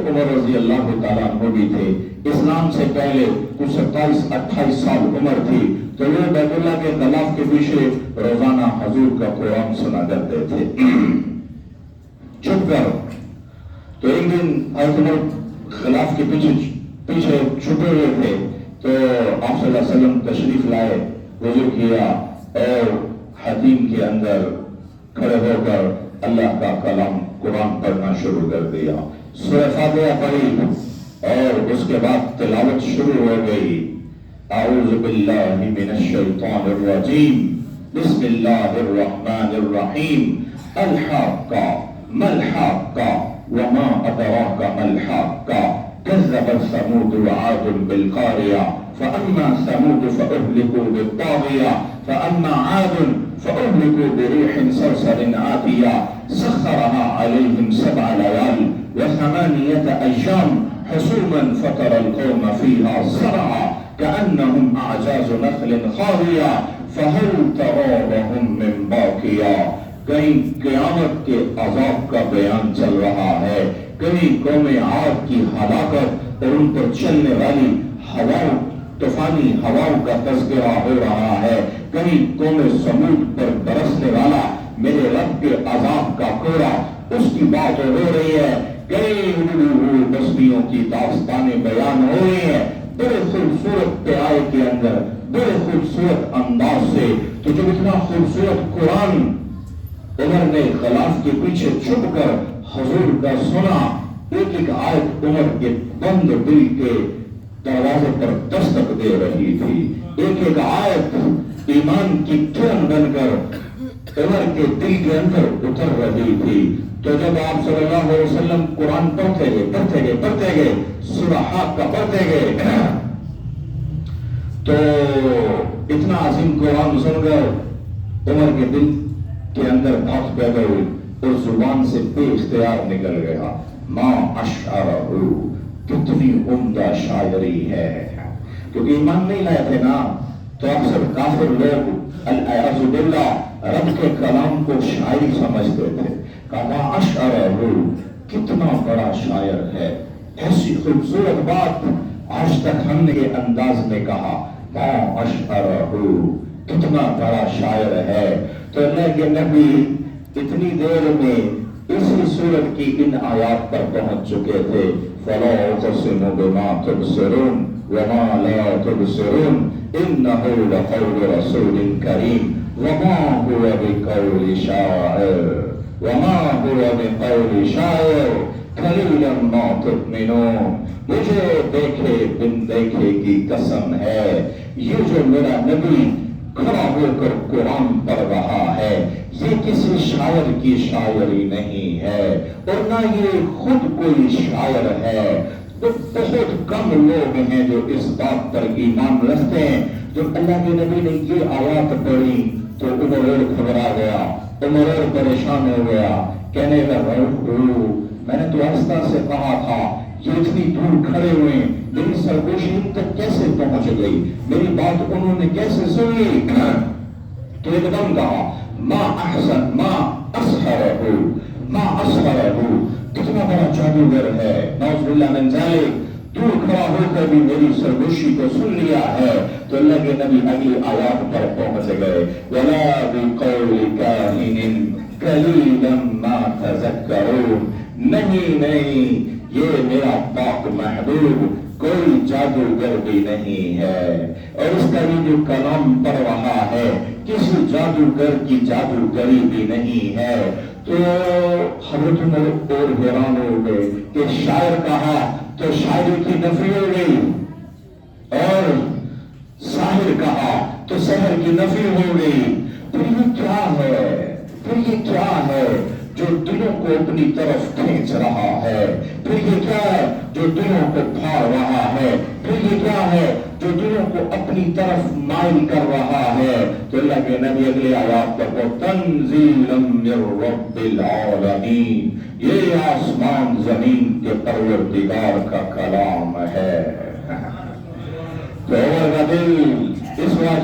عمر رضی اللہ تعالیٰ عنہ بھی تھے، اسلام سے پہلے کچھ 27-28 سال عمر تھی، تو وہ بیت اللہ کے غلاف کے پیچھے روزانہ حضور کا قرآن سنا کرتے تھے چھپ کر۔ تو ایک دن حضرت عمر غلاف کے پیچھے چھپے ہوئے تھے، تو آپ صلی اللہ علیہ وسلم تشریف لائے، وضو کیا اور حتیم کے اندر کھڑے ہو کر اللہ کا کلام قرآن پڑھنا شروع کر دیا، سورہ فاتحہ پڑھی اور اس کے بعد تلاوت شروع ہو گئی۔ اعوذ باللہ من الشیطان الرجیم، بسم اللہ الرحمن الرحیم، الحاقہ ما الحاقہ وما ادراک ما الحاقہ، كذبت ثمود وعاد بالقارعة فأما ثمود فأهلكوا بالطاغية فأما عاد فأهلكوا بريح صرصر عاتية سخرها عليهم 7 ليال و8 أيام حسوما فترى القوم فيها صرعى كأنهم أعجاز نخل خاوية فهل ترى لهم من باقية۔ کہیں قیامت کے عذاب کا بیان چل رہا ہے، کہیں قوم عاد کی ہلاکت اور ان پر چلنے والی ہواؤں، طوفانی ہواؤں کا تذکرہ ہو رہا ہے، کہیں قوم سمود پر برسنے والا میرے رب کے عذاب کا کوڑا اس کی بات ہو رہی ہے، کئی بستیوں کی داستانیں بیان ہو رہی ہیں بڑے خوبصورت پیائے کے اندر، بڑے خوبصورت انداز سے۔ تو جب اتنا خوبصورت قرآن عمر نے غلاف کے پیچھے چھپ کر حضور کا سنا، ایک ایک آیت عمر کے بند دل کے دروازے پر دستک دے رہی تھی، ایک ایک آیت ایمان کی کرن بن کر عمر کے دل کے اندر اتر رہی تھی۔ تو جب آپ صلی اللہ علیہ وسلم قرآن پڑھتے گئے سورہ حاقہ پڑھتے گئے، تو اتنا عظیم قرآن سن کر عمر کے دل کے اندر بات پیدا ہوئی اور زبان سے بے اختیار نکل گیا، ما اشعرہ، کتنی عمدہ شاعری ہے۔ کیونکہ ایمان نہیں لائے تھے نا، تو اکثر کافر لوگ الاعوذ باللہ رب کے کلام کو شاعری سمجھتے تھے۔ کہا ما اشعرہ، کتنا بڑا شاعر ہے، ایسی خوبصورت بات آج تک ہم نے یہ انداز میں کہا، ما اشعرہ، کتنا بڑا شاعر ہے۔ تو اللہ کے نبی اتنی دیر میں اسی سورت کی ان آیات پر پہنچ چکے تھے، فَلَا أُقْسِمُ بِمَا تُبْصِرُونَ وَمَا لَا تُبْصِرُونَ إِنَّهُ لَقَوْلُ رَسُولٍ كَرِيمٍ وَمَا هُوَ بِقَوْلِ شَاعِرٍ وَمَا هُوَ بِقَوْلِ شَاعِرٍ قَلِيلًا مَا تُؤْمِنُونَ۔ مجھے دیکھے بن دیکھے کی قسم ہے، یہ جو میرا نبی کھڑا ہو کر قرآن پڑھ رہا ہے، یہ کسی شاعر کی شاعری نہیں ہے، اور نہ یہ خود کوئی شاعر ہے۔ تو بہت کم لوگ ہیں جو اس بات پر ایمان رکھتے ہیں۔ جب اللہ کے نبی نے یہ آیات پڑھی تو عمر اور گھبرا گیا، عمر اور پریشان ہو گیا، کہنے لگا میں نے تو آہستہ سے کہا تھا، یہ اتنی دور کھڑے ہوئے، میری سرگوشی ان تک کیسے پہنچ گئی، میری بات انہوں نے کیسے سنی؟ تو ایک دم کہا ما احسن ما اسحرہ، ما اسحرہ، کتنا بڑا جادوگر ہے، نعوذ باللہ من ذالک، دور کھڑا ہو کر بھی میری سرگوشی کو سن لیا ہے۔ تو اللہ کے نبی اگلی آیات پر پہنچ گئے، وَلَا بِقَوْلِ كَاهِنٍ قَلِيلًا مَا تَذَكَّرُونَ، نہیں یہ میرا پاک محبوب کوئی جادوگر بھی نہیں ہے، اور اس کا یہ جو کلام پڑھ رہا ہے کسی جادوگر کی جادوگری بھی نہیں ہے۔ تو حضرت عمر اور حیران ہو گئے کہ شاعر کہا تو شاعری کی نفی ہو گئی، اور ساحر کہا تو سحر کی نفی ہو گئی۔ پھر یہ کیا ہے، پھر یہ کیا ہے جو دلوں کو اپنی طرف کھینچ رہا ہے؟ پھر یہ کیا ہے جو دلوں کو پھاڑ رہا ہے؟ پھر یہ کیا ہے جو دلوں کو اپنی طرف مائل کر رہا ہے؟ تو اللہ کے نبی اگلے آیات پر وہ تنزیلا من رب العالمین، یہ آسمان زمین کے پروردگار کا کلام ہے۔ تو عمر کا دل اس وقت